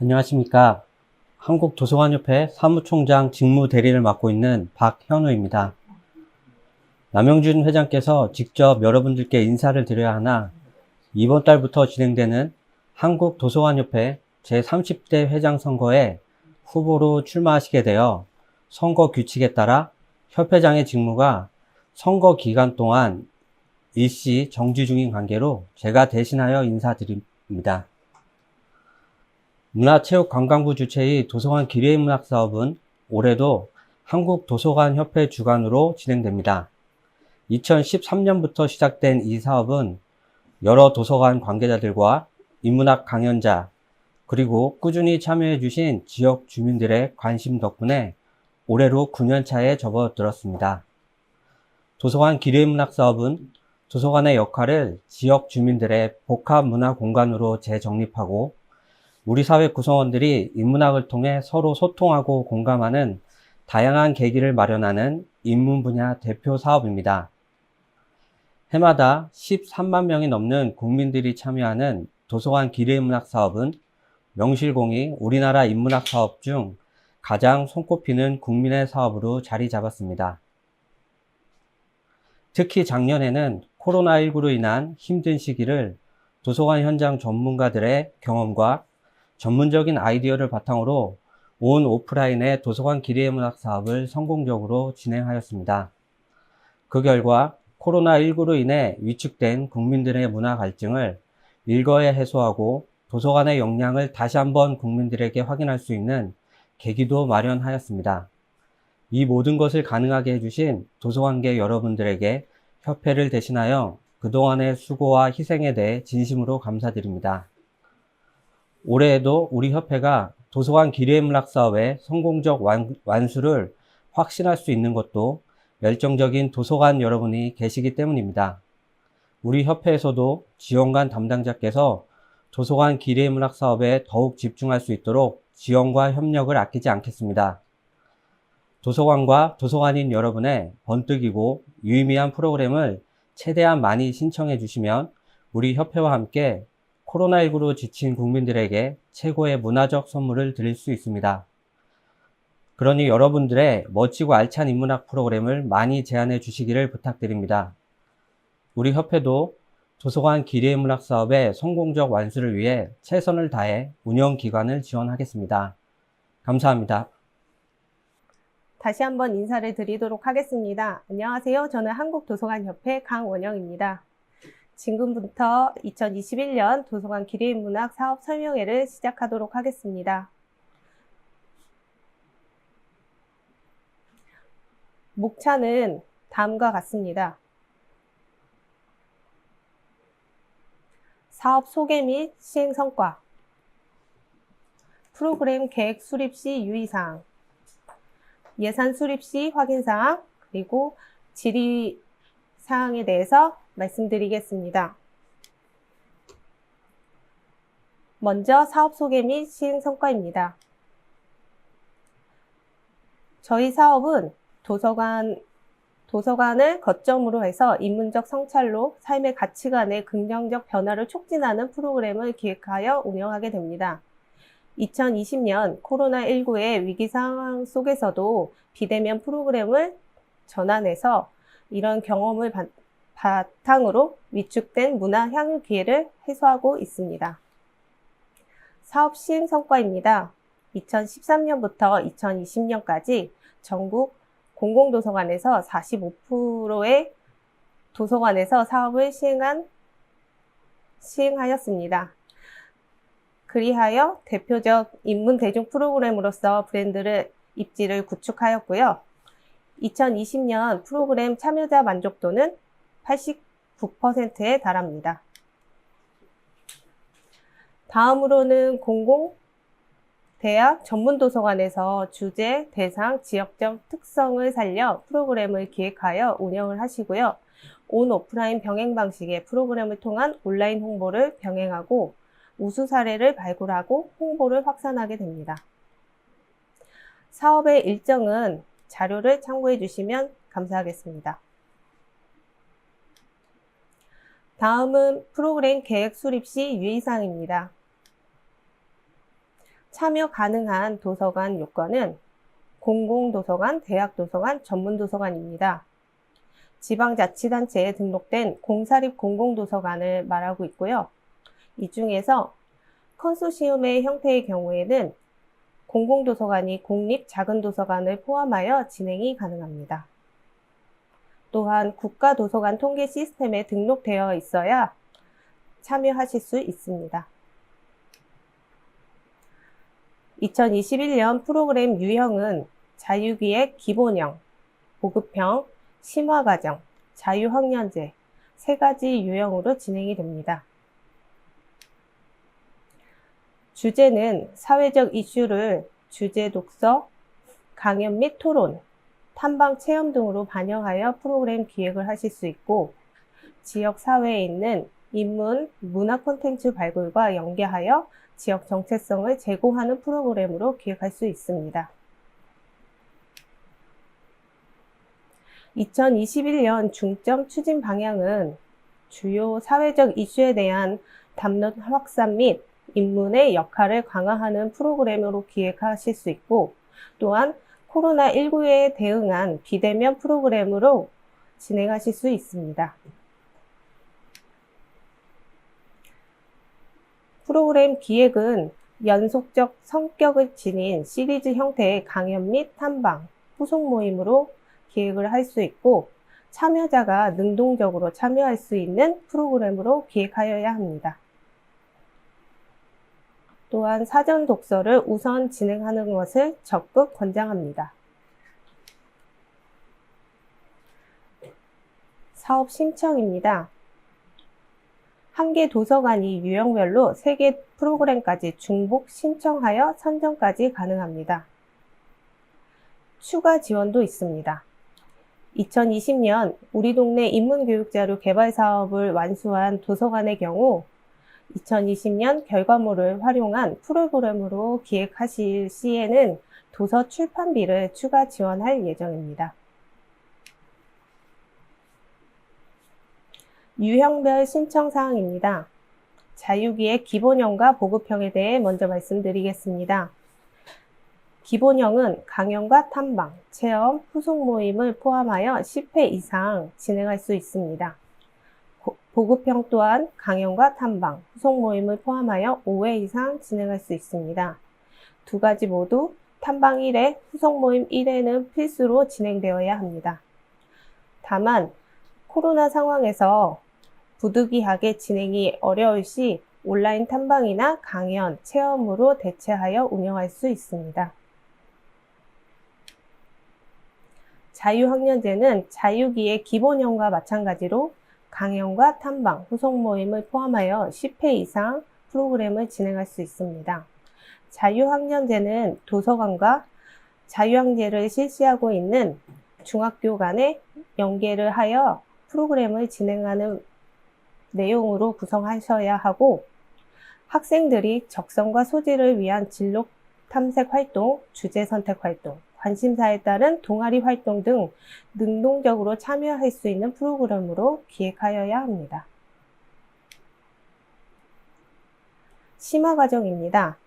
안녕하십니까. 한국도서관협회 사무총장 직무대리를 맡고 있는 박현우입니다. 남영준 회장께서 직접 여러분들께 인사를 드려야 하나 이번 달부터 진행되는 한국도서관협회 제30대 회장 선거에 후보로 출마하시게 되어 선거 규칙에 따라 협회장의 직무가 선거 기간 동안 일시 정지 중인 관계로 제가 대신하여 인사드립니다. 문화체육관광부 주최의 도서관 기뢰문학 사업은 올해도 한국도서관협회 주관으로 진행됩니다. 2013년부터 시작된 이 사업은 여러 도서관 관계자들과 인문학 강연자, 그리고 꾸준히 참여해 주신 지역 주민들의 관심 덕분에 올해로 9년차에 접어들었습니다. 도서관 기뢰문학 사업은 도서관의 역할을 지역 주민들의 복합 문화 공간으로 재정립하고 우리 사회 구성원들이 인문학을 통해 서로 소통하고 공감하는 다양한 계기를 마련하는 인문 분야 대표 사업입니다. 해마다 13만 명이 넘는 국민들이 참여하는 도서관 기뢰문학 사업은 명실공히 우리나라 인문학 사업 중 가장 손꼽히는 국민의 사업으로 자리 잡았습니다. 특히 작년에는 코로나19로 인한 힘든 시기를 도서관 현장 전문가들의 경험과 전문적인 아이디어를 바탕으로 온 오프라인의 도서관 기뢰문학 사업을 성공적으로 진행하였습니다. 그 결과 코로나19로 인해 위축된 국민들의 문화 갈증을 일거에 해소하고 도서관의 역량을 다시 한번 국민들에게 확인할 수 있는 계기도 마련하였습니다. 이 모든 것을 가능하게 해주신 도서관계 여러분들에게 협회를 대신하여 그동안의 수고와 희생에 대해 진심으로 감사드립니다. 올해에도 우리 협회가 도서관 기뢰문학 사업의 성공적 완수를 확신할 수 있는 것도 열정적인 도서관 여러분이 계시기 때문입니다. 우리 협회에서도 지원관 담당자께서 도서관 기뢰문학 사업에 더욱 집중할 수 있도록 지원과 협력을 아끼지 않겠습니다. 도서관과 도서관인 여러분의 번뜩이고 유의미한 프로그램을 최대한 많이 신청해 주시면 우리 협회와 함께 코로나19로 지친 국민들에게 최고의 문화적 선물을 드릴 수 있습니다. 그러니 여러분들의 멋지고 알찬 인문학 프로그램을 많이 제안해 주시기를 부탁드립니다. 우리 협회도 도서관 기뢰문학 사업의 성공적 완수를 위해 최선을 다해 운영기관을 지원하겠습니다. 감사합니다. 다시 한번 인사를 드리도록 하겠습니다. 안녕하세요. 저는 한국도서관협회 강원영입니다. 지금부터 2021년 도서관 기뢰문학 사업 설명회를 시작하도록 하겠습니다. 목차는 다음과 같습니다. 사업 소개 및 시행 성과, 프로그램 계획 수립 시 유의사항, 예산 수립 시 확인사항, 그리고 질의사항에 대해서 말씀드리겠습니다. 먼저 사업 소개 및 시행 성과입니다. 저희 사업은 도서관을 거점으로 해서 인문적 성찰로 삶의 가치관의 긍정적 변화를 촉진하는 프로그램을 기획하여 운영하게 됩니다. 2020년 코로나19의 위기 상황 속에서도 비대면 프로그램을 전환해서 이런 경험을 바탕으로 위축된 문화 향유 기회를 해소하고 있습니다. 사업 시행 성과입니다. 2013년부터 2020년까지 전국 공공도서관에서 45%의 도서관에서 사업을 시행하였습니다. 그리하여 대표적 인문 대중 프로그램으로서 브랜드를 입지를 구축하였고요. 2020년 프로그램 참여자 만족도는 89%에 달합니다. 다음으로는 공공, 대학, 전문도서관에서 주제, 대상, 지역적 특성을 살려 프로그램을 기획하여 운영을 하시고요. 온 오프라인 병행 방식의 프로그램을 통한 온라인 홍보를 병행하고 우수 사례를 발굴하고 홍보를 확산하게 됩니다. 사업의 일정은 자료를 참고해 주시면 감사하겠습니다. 다음은 프로그램 계획 수립 시 유의사항입니다. 참여 가능한 도서관 요건은 공공도서관, 대학도서관, 전문도서관입니다. 지방자치단체에 등록된 공사립 공공도서관을 말하고 있고요. 이 중에서 컨소시엄의 형태의 경우에는 공공도서관이 공립 작은 도서관을 포함하여 진행이 가능합니다. 또한 국가도서관 통계 시스템에 등록되어 있어야 참여하실 수 있습니다. 2021년 프로그램 유형은 자유기획 기본형, 보급형, 심화과정, 자유학년제 3가지 유형으로 진행이 됩니다. 주제는 사회적 이슈를 주제 독서, 강연 및 토론, 탐방 체험 등으로 반영하여 프로그램 기획을 하실 수 있고, 지역 사회에 있는 인문, 문화 콘텐츠 발굴과 연계하여 지역 정체성을 제고하는 프로그램으로 기획할 수 있습니다. 2021년 중점 추진 방향은 주요 사회적 이슈에 대한 담론 확산 및 인문의 역할을 강화하는 프로그램으로 기획하실 수 있고, 또한 코로나19에 대응한 비대면 프로그램으로 진행하실 수 있습니다. 프로그램 기획은 연속적 성격을 지닌 시리즈 형태의 강연 및 탐방, 후속 모임으로 기획을 할 수 있고, 참여자가 능동적으로 참여할 수 있는 프로그램으로 기획하여야 합니다. 또한 사전 독서를 우선 진행하는 것을 적극 권장합니다. 사업 신청입니다. 한 개 도서관이 유형별로 3개 프로그램까지 중복 신청하여 선정까지 가능합니다. 추가 지원도 있습니다. 2020년 우리 동네 인문교육자료 개발 사업을 완수한 도서관의 경우 2020년 결과물을 활용한 프로그램으로 기획하실 시에는 도서 출판비를 추가 지원할 예정입니다. 유형별 신청 사항입니다. 자유기획 기본형과 보급형에 대해 먼저 말씀드리겠습니다. 기본형은 강연과 탐방, 체험, 후속 모임을 포함하여 10회 이상 진행할 수 있습니다. 보급형 또한 강연과 탐방, 후속 모임을 포함하여 5회 이상 진행할 수 있습니다. 두 가지 모두 탐방 1회, 후속 모임 1회는 필수로 진행되어야 합니다. 다만 코로나 상황에서 부득이하게 진행이 어려울 시 온라인 탐방이나 강연, 체험으로 대체하여 운영할 수 있습니다. 자유학년제는 자유기획 기본형과 마찬가지로 강연과 탐방, 후속 모임을 포함하여 10회 이상 프로그램을 진행할 수 있습니다. 자유학년제는 도서관과 자유학년제를 실시하고 있는 중학교 간에 연계를 하여 프로그램을 진행하는 내용으로 구성하셔야 하고, 학생들이 적성과 소질을 위한 진로 탐색 활동, 주제 선택 활동, 관심사에 따른 동아리 활동 등 능동적으로 참여할 수 있는 프로그램으로 기획하여야 합니다. 심화과정입니다.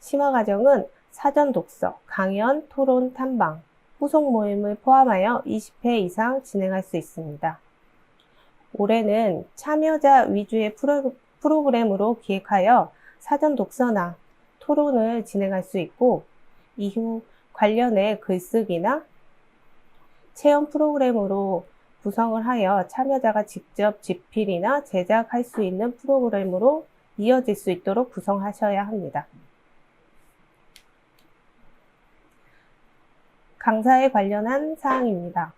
심화과정은 사전 독서, 강연, 토론, 탐방, 후속 모임을 포함하여 20회 이상 진행할 수 있습니다. 올해는 참여자 위주의 프로그램으로 기획하여 사전 독서나 토론을 진행할 수 있고, 이후 관련해 글쓰기나 체험 프로그램으로 구성을 하여 참여자가 직접 집필이나 제작할 수 있는 프로그램으로 이어질 수 있도록 구성하셔야 합니다. 강사에 관련한 사항입니다.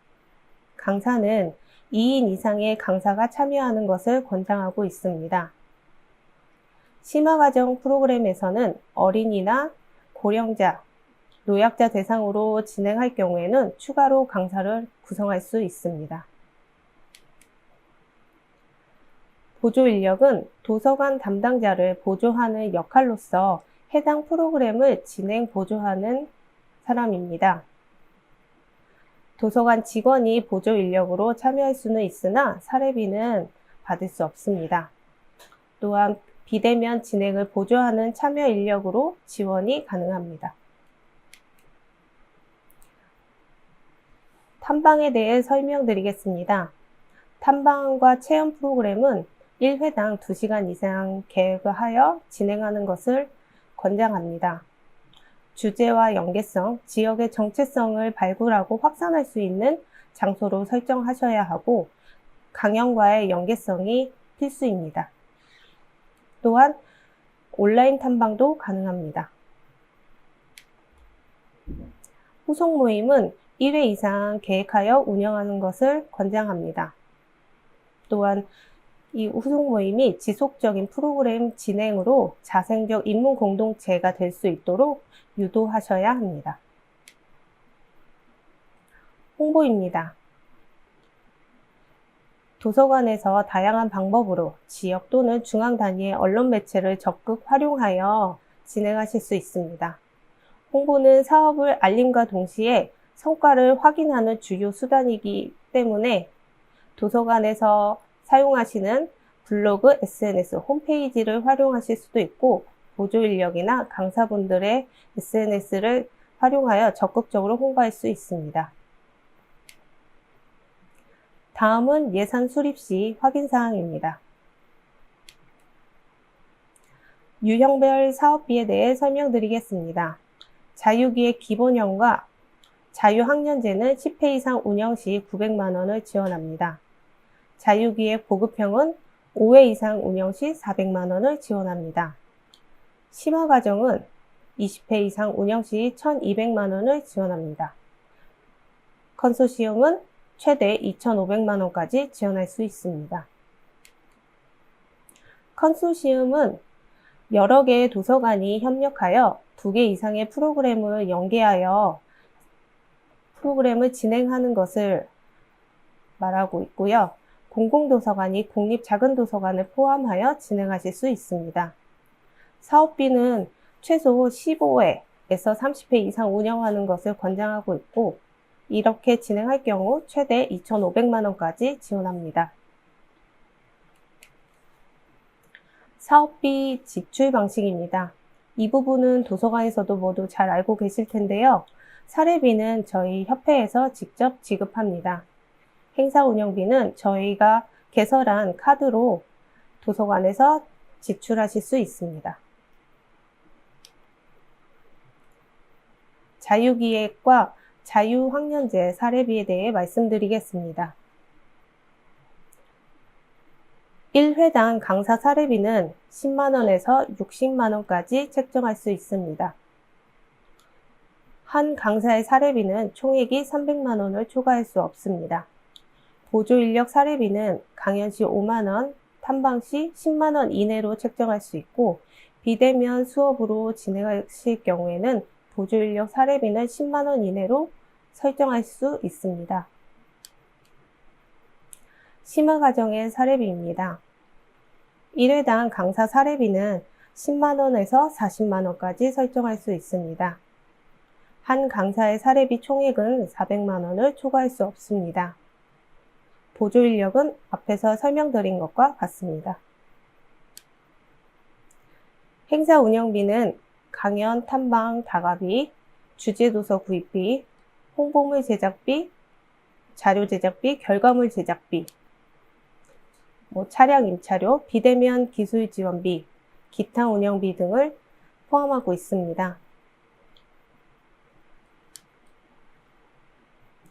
강사는 2인 이상의 강사가 참여하는 것을 권장하고 있습니다. 심화과정 프로그램에서는 어린이나 고령자, 노약자 대상으로 진행할 경우에는 추가로 강사를 구성할 수 있습니다. 보조 인력은 도서관 담당자를 보조하는 역할로서 해당 프로그램을 진행 보조하는 사람입니다. 도서관 직원이 보조 인력으로 참여할 수는 있으나 사례비는 받을 수 없습니다. 또한 비대면 진행을 보조하는 참여 인력으로 지원이 가능합니다. 탐방에 대해 설명드리겠습니다. 탐방과 체험 프로그램은 1회당 2시간 이상 계획하여 진행하는 것을 권장합니다. 주제와 연계성, 지역의 정체성을 발굴하고 확산할 수 있는 장소로 설정하셔야 하고 강연과의 연계성이 필수입니다. 또한 온라인 탐방도 가능합니다. 후속 모임은 1회 이상 계획하여 운영하는 것을 권장합니다. 또한 이 후속 모임이 지속적인 프로그램 진행으로 자생적 인문 공동체가 될 수 있도록 유도하셔야 합니다. 홍보입니다. 도서관에서 다양한 방법으로 지역 또는 중앙 단위의 언론 매체를 적극 활용하여 진행하실 수 있습니다. 홍보는 사업을 알림과 동시에 성과를 확인하는 주요 수단이기 때문에 도서관에서 사용하시는 블로그, SNS, 홈페이지를 활용하실 수도 있고 보조 인력이나 강사분들의 SNS를 활용하여 적극적으로 홍보할 수 있습니다. 다음은 예산 수립 시 확인 사항입니다. 유형별 사업비에 대해 설명드리겠습니다. 자유기획 기본형과 자유학년제는 10회 이상 운영 시 900만 원을 지원합니다. 자유기획 보급형은 5회 이상 운영 시 400만 원을 지원합니다. 심화과정은 20회 이상 운영 시 1,200만 원을 지원합니다. 컨소시엄은 최대 2,500만 원까지 지원할 수 있습니다. 컨소시엄은 여러 개의 도서관이 협력하여 2개 이상의 프로그램을 연계하여 프로그램을 진행하는 것을 말하고 있고요. 공공도서관이 공립 작은 도서관을 포함하여 진행하실 수 있습니다. 사업비는 최소 15회에서 30회 이상 운영하는 것을 권장하고 있고 이렇게 진행할 경우 최대 2,500만 원까지 지원합니다. 사업비 지출 방식입니다. 이 부분은 도서관에서도 모두 잘 알고 계실 텐데요. 사례비는 저희 협회에서 직접 지급합니다. 행사 운영비는 저희가 개설한 카드로 도서관에서 지출하실 수 있습니다. 자유기획과 자유학년제 사례비에 대해 말씀드리겠습니다. 1회당 강사 사례비는 10만 원에서 60만 원까지 책정할 수 있습니다. 한 강사의 사례비는 총액이 300만 원을 초과할 수 없습니다. 보조인력 사례비는 강연 시 5만 원, 탐방 시 10만 원 이내로 책정할 수 있고 비대면 수업으로 진행하실 경우에는 보조인력 사례비는 10만 원 이내로 설정할 수 있습니다. 심화과정의 사례비입니다. 1회당 강사 사례비는 10만 원에서 40만 원까지 설정할 수 있습니다. 한 강사의 사례비 총액은 400만 원을 초과할 수 없습니다. 보조인력은 앞에서 설명드린 것과 같습니다. 행사 운영비는 강연, 탐방, 다가비, 주제도서 구입비, 홍보물 제작비, 자료 제작비, 결과물 제작비, 차량 임차료, 비대면 기술 지원비, 기타 운영비 등을 포함하고 있습니다.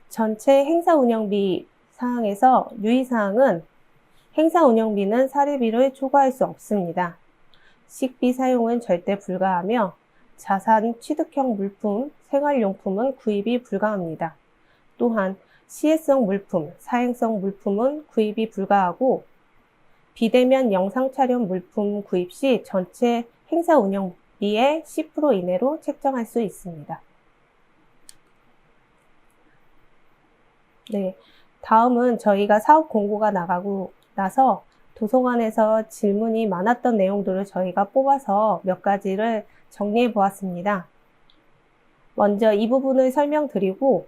전체 행사 운영비 사항에서 유의사항은 행사 운영비는 사례비를 초과할 수 없습니다. 식비 사용은 절대 불가하며 자산 취득형 물품, 생활용품은 구입이 불가합니다. 또한 시혜성 물품, 사행성 물품은 구입이 불가하고 비대면 영상 촬영 물품 구입 시 전체 행사 운영비의 10% 이내로 책정할 수 있습니다. 네, 다음은 저희가 사업 공고가 나가고 나서 도서관에서 질문이 많았던 내용들을 저희가 뽑아서 몇 가지를 정리해 보았습니다. 먼저 이 부분을 설명드리고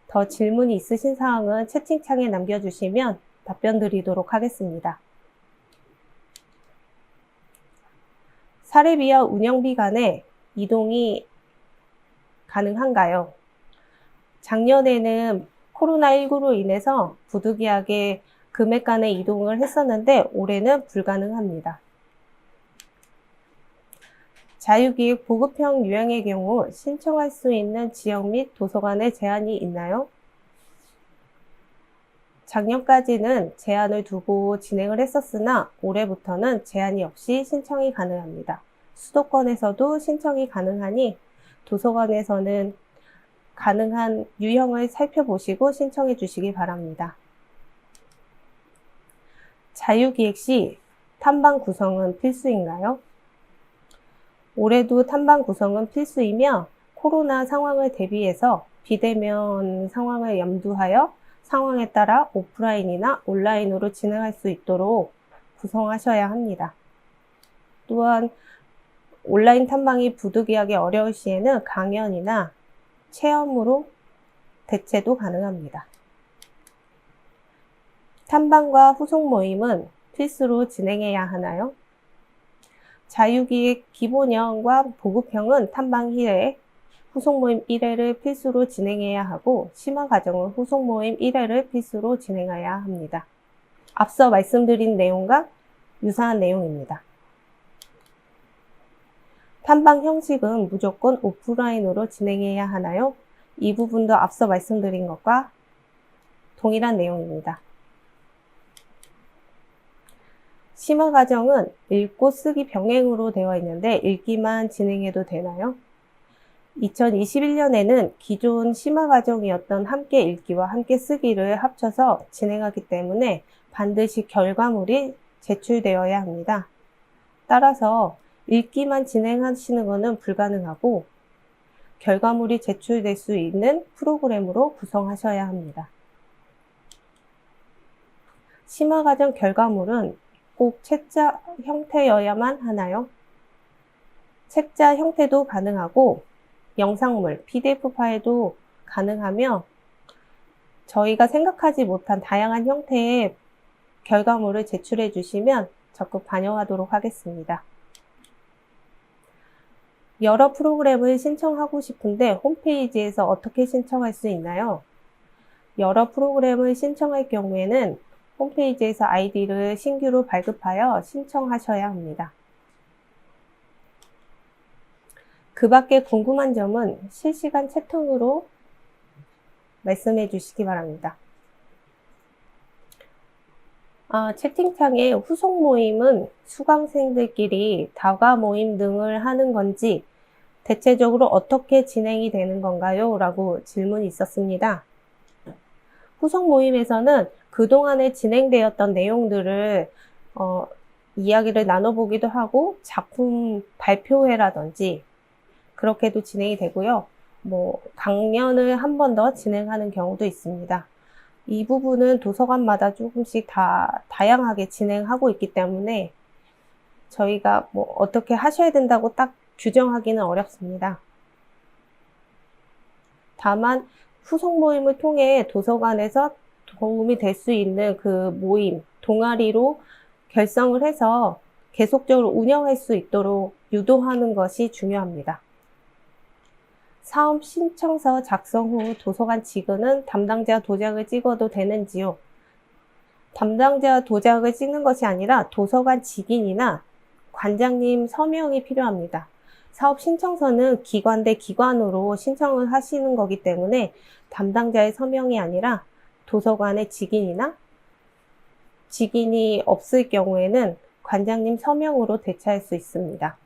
더 질문이 있으신 사항은 채팅창에 남겨주시면 답변 드리도록 하겠습니다. 사례비와 운영비 간의 이동이 가능한가요? 작년에는 코로나19로 인해서 부득이하게 금액 간의 이동을 했었는데 올해는 불가능합니다. 자유기획 보급형 유형의 경우 신청할 수 있는 지역 및 도서관에 제한이 있나요? 작년까지는 제한을 두고 진행을 했었으나 올해부터는 제한이 없이 신청이 가능합니다. 수도권에서도 신청이 가능하니 도서관에서는 가능한 유형을 살펴보시고 신청해 주시기 바랍니다. 자유기획 시 탐방 구성은 필수인가요? 올해도 탐방 구성은 필수이며 코로나 상황을 대비해서 비대면 상황을 염두하여 상황에 따라 오프라인이나 온라인으로 진행할 수 있도록 구성하셔야 합니다. 또한 온라인 탐방이 부득이하게 어려울 시에는 강연이나 체험으로 대체도 가능합니다. 탐방과 후속 모임은 필수로 진행해야 하나요? 자유기획 기본형과 보급형은 탐방 1회, 후속 모임 1회를 필수로 진행해야 하고 심화 과정은 후속 모임 1회를 필수로 진행해야 합니다. 앞서 말씀드린 내용과 유사한 내용입니다. 탐방 형식은 무조건 오프라인으로 진행해야 하나요? 이 부분도 앞서 말씀드린 것과 동일한 내용입니다. 심화 과정은 읽고 쓰기 병행으로 되어 있는데 읽기만 진행해도 되나요? 2021년에는 기존 심화 과정이었던 함께 읽기와 함께 쓰기를 합쳐서 진행하기 때문에 반드시 결과물이 제출되어야 합니다. 따라서 읽기만 진행하시는 것은 불가능하고 결과물이 제출될 수 있는 프로그램으로 구성하셔야 합니다. 심화 과정 결과물은 꼭 책자 형태여야만 하나요? 책자 형태도 가능하고 영상물, PDF 파일도 가능하며 저희가 생각하지 못한 다양한 형태의 결과물을 제출해 주시면 적극 반영하도록 하겠습니다. 여러 프로그램을 신청하고 싶은데 홈페이지에서 어떻게 신청할 수 있나요? 여러 프로그램을 신청할 경우에는 홈페이지에서 아이디를 신규로 발급하여 신청하셔야 합니다. 그 밖에 궁금한 점은 실시간 채팅으로 말씀해 주시기 바랍니다. 채팅창에 후속 모임은 수강생들끼리 다과 모임 등을 하는 건지 대체적으로 어떻게 진행이 되는 건가요? 라고 질문이 있었습니다. 후속 모임에서는 그동안에 진행되었던 내용들을 이야기를 나눠보기도 하고 작품 발표회라든지 그렇게도 진행이 되고요. 강연을 한 번 더 진행하는 경우도 있습니다. 이 부분은 도서관마다 조금씩 다 다양하게 진행하고 있기 때문에 저희가 어떻게 하셔야 된다고 딱 규정하기는 어렵습니다. 다만 후속 모임을 통해 도서관에서 도움이 될 수 있는 그 모임, 동아리로 결성을 해서 계속적으로 운영할 수 있도록 유도하는 것이 중요합니다. 사업 신청서 작성 후 도서관 직원은 담당자 도장을 찍어도 되는지요? 담당자 도장을 찍는 것이 아니라 도서관 직인이나 관장님 서명이 필요합니다. 사업 신청서는 기관 대 기관으로 신청을 하시는 거기 때문에 담당자의 서명이 아니라 도서관의 직인이나 직인이 없을 경우에는 관장님 서명으로 대체할 수 있습니다.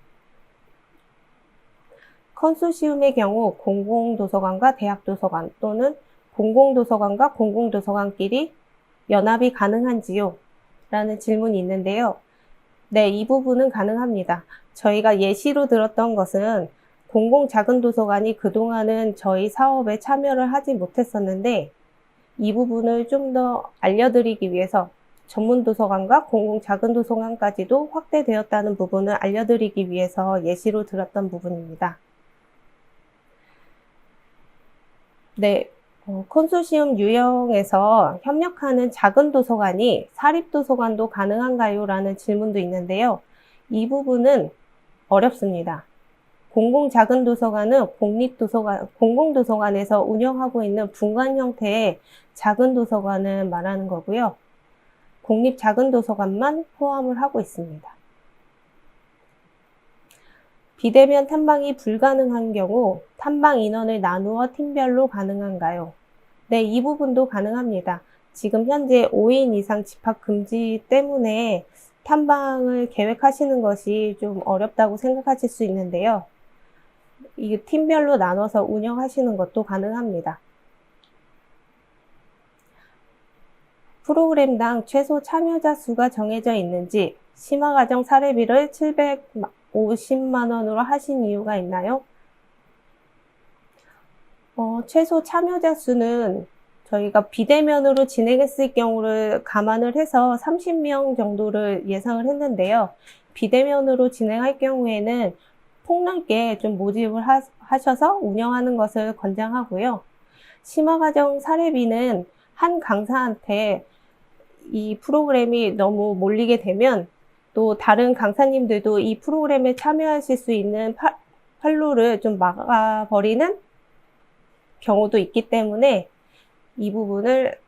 컨소시엄의 경우 공공도서관과 대학도서관 또는 공공도서관과 공공도서관끼리 연합이 가능한지요? 라는 질문이 있는데요. 네, 이 부분은 가능합니다. 저희가 예시로 들었던 것은 공공작은도서관이 그동안은 저희 사업에 참여를 하지 못했었는데 이 부분을 좀 더 알려드리기 위해서 전문도서관과 공공작은도서관까지도 확대되었다는 부분을 알려드리기 위해서 예시로 들었던 부분입니다. 네, 컨소시엄 유형에서 협력하는 작은 도서관이 사립도서관도 가능한가요? 라는 질문도 있는데요. 이 부분은 어렵습니다. 공공작은도서관은 공공도서관에서 운영하고 있는 분관 형태의 작은 도서관을 말하는 거고요. 공립작은도서관만 포함을 하고 있습니다. 비대면 탐방이 불가능한 경우 탐방 인원을 나누어 팀별로 가능한가요? 네, 이 부분도 가능합니다. 지금 현재 5인 이상 집합 금지 때문에 탐방을 계획하시는 것이 좀 어렵다고 생각하실 수 있는데요. 이 팀별로 나눠서 운영하시는 것도 가능합니다. 프로그램당 최소 참여자 수가 정해져 있는지, 심화과정 사례비를 750만 원으로 하신 이유가 있나요? 최소 참여자 수는 저희가 비대면으로 진행했을 경우를 감안을 해서 30명 정도를 예상을 했는데요. 비대면으로 진행할 경우에는 폭넓게 좀 모집을 하셔서 운영하는 것을 권장하고요. 심화과정 사례비는 한 강사한테 이 프로그램이 너무 몰리게 되면 또 다른 강사님들도 이 프로그램에 참여하실 수 있는 활로를 좀 막아버리는 경우도 있기 때문에 이 부분을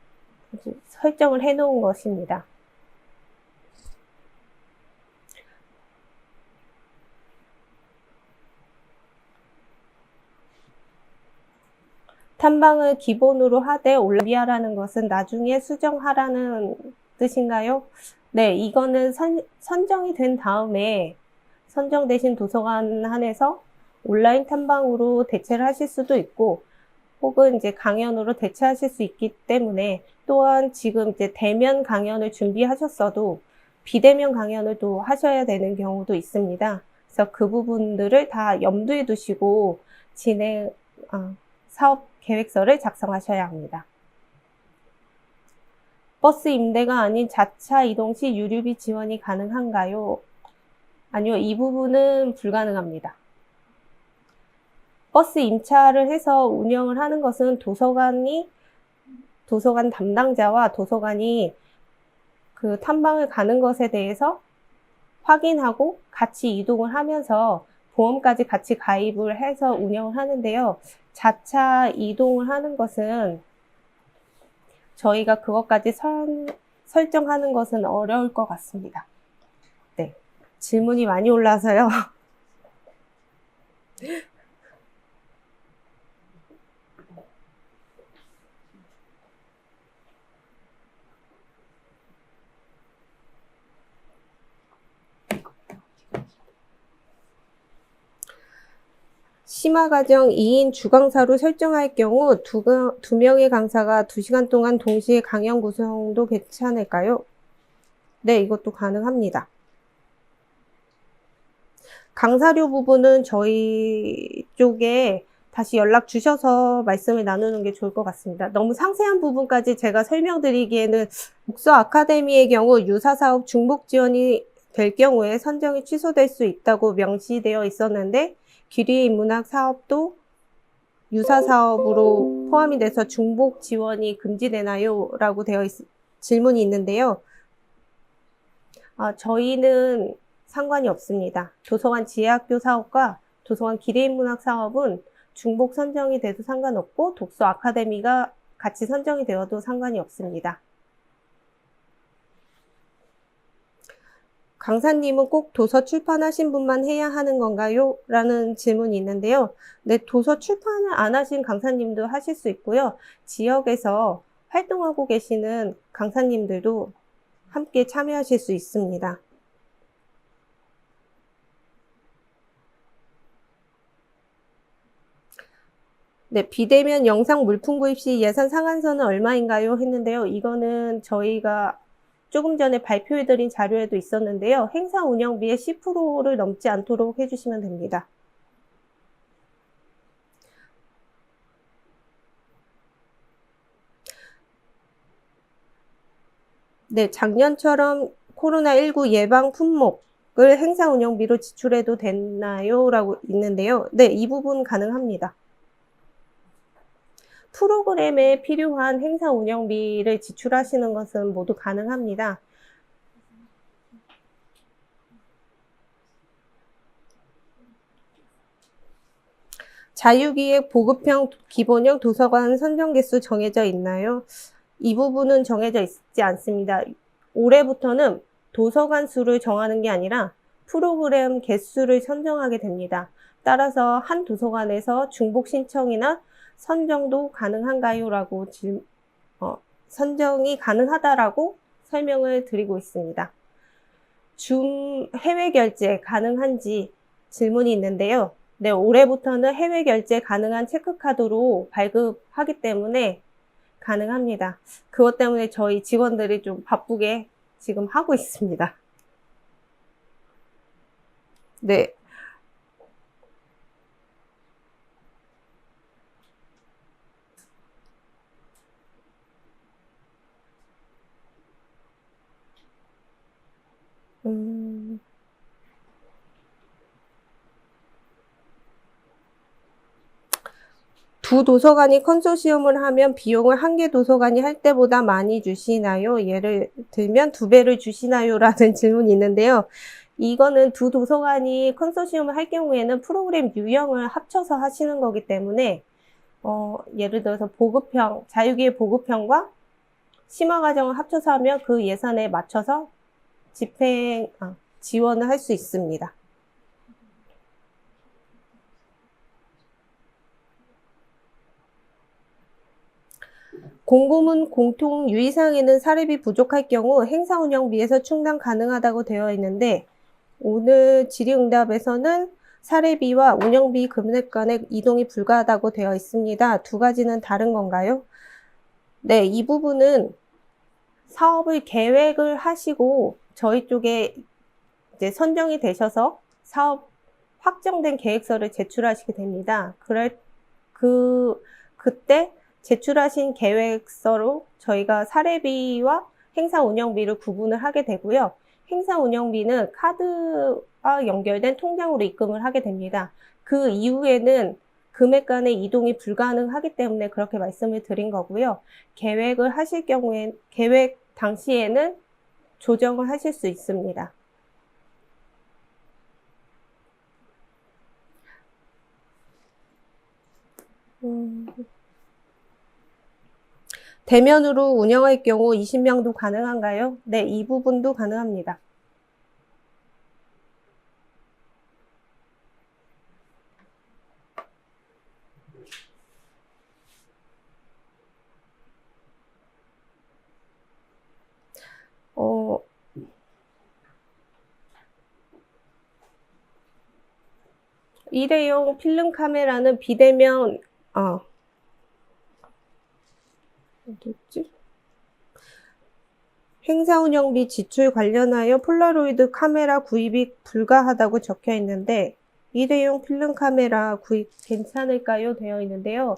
설정을 해 놓은 것입니다. 탐방을 기본으로 하되 올라비아라는 것은 나중에 수정하라는 뜻인가요? 네, 이거는 선정이 된 다음에 선정되신 도서관 안에서 온라인 탐방으로 대체를 하실 수도 있고 혹은 이제 강연으로 대체하실 수 있기 때문에 또한 지금 이제 대면 강연을 준비하셨어도 비대면 강연을 또 하셔야 되는 경우도 있습니다. 그래서 그 부분들을 다 염두에 두시고 사업 계획서를 작성하셔야 합니다. 버스 임대가 아닌 자차 이동 시 유류비 지원이 가능한가요? 아니요, 이 부분은 불가능합니다. 버스 임차를 해서 운영을 하는 것은 도서관 담당자와 도서관이 그 탐방을 가는 것에 대해서 확인하고 같이 이동을 하면서 보험까지 같이 가입을 해서 운영을 하는데요. 자차 이동을 하는 것은 저희가 그것까지 설정하는 것은 어려울 것 같습니다. 네, 질문이 많이 올라서요. 심화과정 2인 주강사로 설정할 경우 두 명의 강사가 2시간 동안 동시에 강연 구성도 괜찮을까요? 네, 이것도 가능합니다. 강사료 부분은 저희 쪽에 다시 연락 주셔서 말씀을 나누는 게 좋을 것 같습니다. 너무 상세한 부분까지 제가 설명드리기에는 독서 아카데미의 경우 유사사업 중복 지원이 될 경우에 선정이 취소될 수 있다고 명시되어 있었는데 기리의 문학 사업도 유사사업으로 포함이 돼서 중복 지원이 금지되나요? 라고 질문이 있는데요. 저희는 상관이 없습니다. 도서관 지혜학교 사업과 도서관 기대인 문학 사업은 중복 선정이 돼도 상관없고 독서 아카데미가 같이 선정이 되어도 상관이 없습니다. 강사님은 꼭 도서 출판하신 분만 해야 하는 건가요? 라는 질문이 있는데요. 네, 도서 출판을 안 하신 강사님도 하실 수 있고요. 지역에서 활동하고 계시는 강사님들도 함께 참여하실 수 있습니다. 네, 비대면 영상 물품 구입 시 예산 상한선은 얼마인가요? 했는데요. 이거는 저희가 조금 전에 발표해드린 자료에도 있었는데요. 행사 운영비의 10%를 넘지 않도록 해주시면 됩니다. 네, 작년처럼 코로나19 예방 품목을 행사 운영비로 지출해도 되나요? 라고 있는데요. 네, 이 부분 가능합니다. 프로그램에 필요한 행사 운영비를 지출하시는 것은 모두 가능합니다. 자유기획 보급형 기본형 도서관 선정 개수 정해져 있나요? 이 부분은 정해져 있지 않습니다. 올해부터는 도서관 수를 정하는 게 아니라 프로그램 개수를 선정하게 됩니다. 따라서 한 도서관에서 중복 신청이나 선정도 가능한가요? 라고 선정이 가능하다라고 설명을 드리고 있습니다. 해외 결제 가능한지 질문이 있는데요. 네, 올해부터는 해외 결제 가능한 체크카드로 발급하기 때문에 가능합니다. 그것 때문에 저희 직원들이 좀 바쁘게 지금 하고 있습니다. 네. 두 도서관이 컨소시엄을 하면 비용을 한 개 도서관이 할 때보다 많이 주시나요? 예를 들면 2배를 주시나요? 라는 질문이 있는데요. 이거는 두 도서관이 컨소시엄을 할 경우에는 프로그램 유형을 합쳐서 하시는 거기 때문에 예를 들어서 보급형, 자유기획 보급형과 심화과정을 합쳐서 하면 그 예산에 맞춰서 지원을 할 수 있습니다. 공고문 공통 유의사항에는 사례비 부족할 경우 행사 운영비에서 충당 가능하다고 되어 있는데 오늘 질의응답에서는 사례비와 운영비 금액 간의 이동이 불가하다고 되어 있습니다. 두 가지는 다른 건가요? 네, 이 부분은 사업을 계획을 하시고 저희 쪽에 이제 선정이 되셔서 사업 확정된 계획서를 제출하시게 됩니다. 그때 제출하신 계획서로 저희가 사례비와 행사 운영비를 구분을 하게 되고요. 행사 운영비는 카드와 연결된 통장으로 입금을 하게 됩니다. 그 이후에는 금액 간의 이동이 불가능하기 때문에 그렇게 말씀을 드린 거고요. 계획을 하실 경우엔 계획 당시에는 조정을 하실 수 있습니다. 대면으로 운영할 경우 20명도 가능한가요? 네, 이 부분도 가능합니다. 일회용 필름 카메라는 비대면, 어디였지? 행사 운영비 지출 관련하여 폴라로이드 카메라 구입이 불가하다고 적혀 있는데 일회용 필름 카메라 구입 괜찮을까요? 되어 있는데요.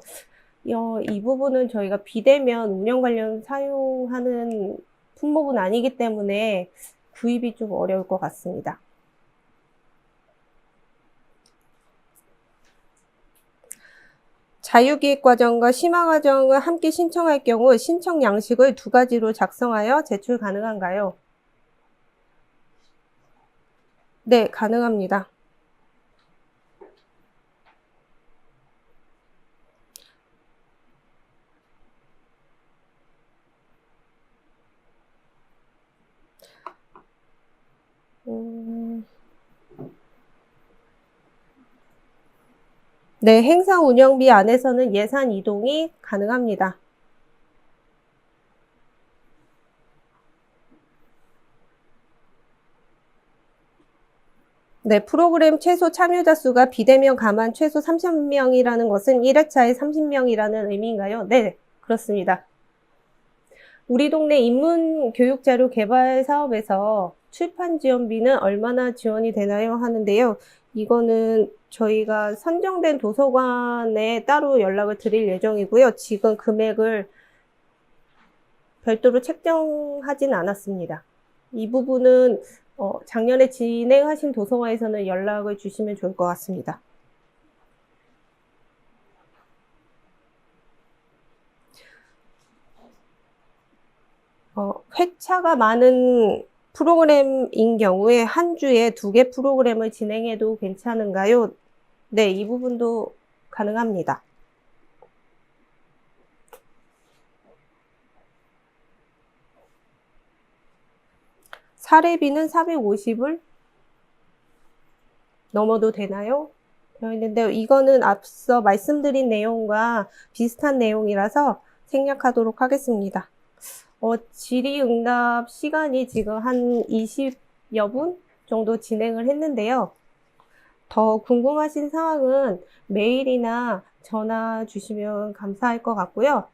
이 부분은 저희가 비대면 운영 관련 사용하는 품목은 아니기 때문에 구입이 좀 어려울 것 같습니다. 자유기획과정과 심화과정을 함께 신청할 경우 신청 양식을 두 가지로 작성하여 제출 가능한가요? 네, 가능합니다. 네, 행사 운영비 안에서는 예산 이동이 가능합니다. 네, 프로그램 최소 참여자 수가 비대면 감안 최소 30명이라는 것은 1회차에 30명이라는 의미인가요? 네, 그렇습니다. 우리 동네 인문교육자료 개발 사업에서 출판 지원비는 얼마나 지원이 되나요? 하는데요. 이거는 저희가 선정된 도서관에 따로 연락을 드릴 예정이고요. 지금 금액을 별도로 책정하진 않았습니다. 이 부분은 작년에 진행하신 도서관에서는 연락을 주시면 좋을 것 같습니다. 회차가 많은 프로그램인 경우에 한 주에 2개 프로그램을 진행해도 괜찮은가요? 네, 이 부분도 가능합니다. 사례비는 450을 넘어도 되나요? 되어 있는데 이거는 앞서 말씀드린 내용과 비슷한 내용이라서 생략하도록 하겠습니다. 질의응답 시간이 지금 한 20여 분 정도 진행을 했는데요. 더 궁금하신 사항은 메일이나 전화 주시면 감사할 것 같고요.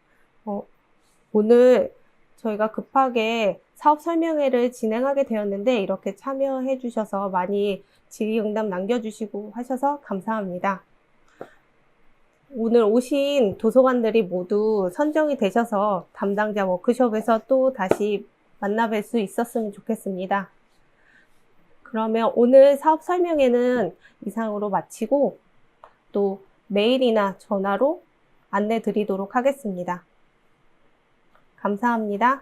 오늘 저희가 급하게 사업 설명회를 진행하게 되었는데 이렇게 참여해 주셔서 많이 질의응답 남겨주시고 하셔서 감사합니다. 오늘 오신 도서관들이 모두 선정이 되셔서 담당자 워크숍에서 또 다시 만나뵐 수 있었으면 좋겠습니다. 그러면 오늘 사업 설명회는 이상으로 마치고 또 메일이나 전화로 안내 드리도록 하겠습니다. 감사합니다.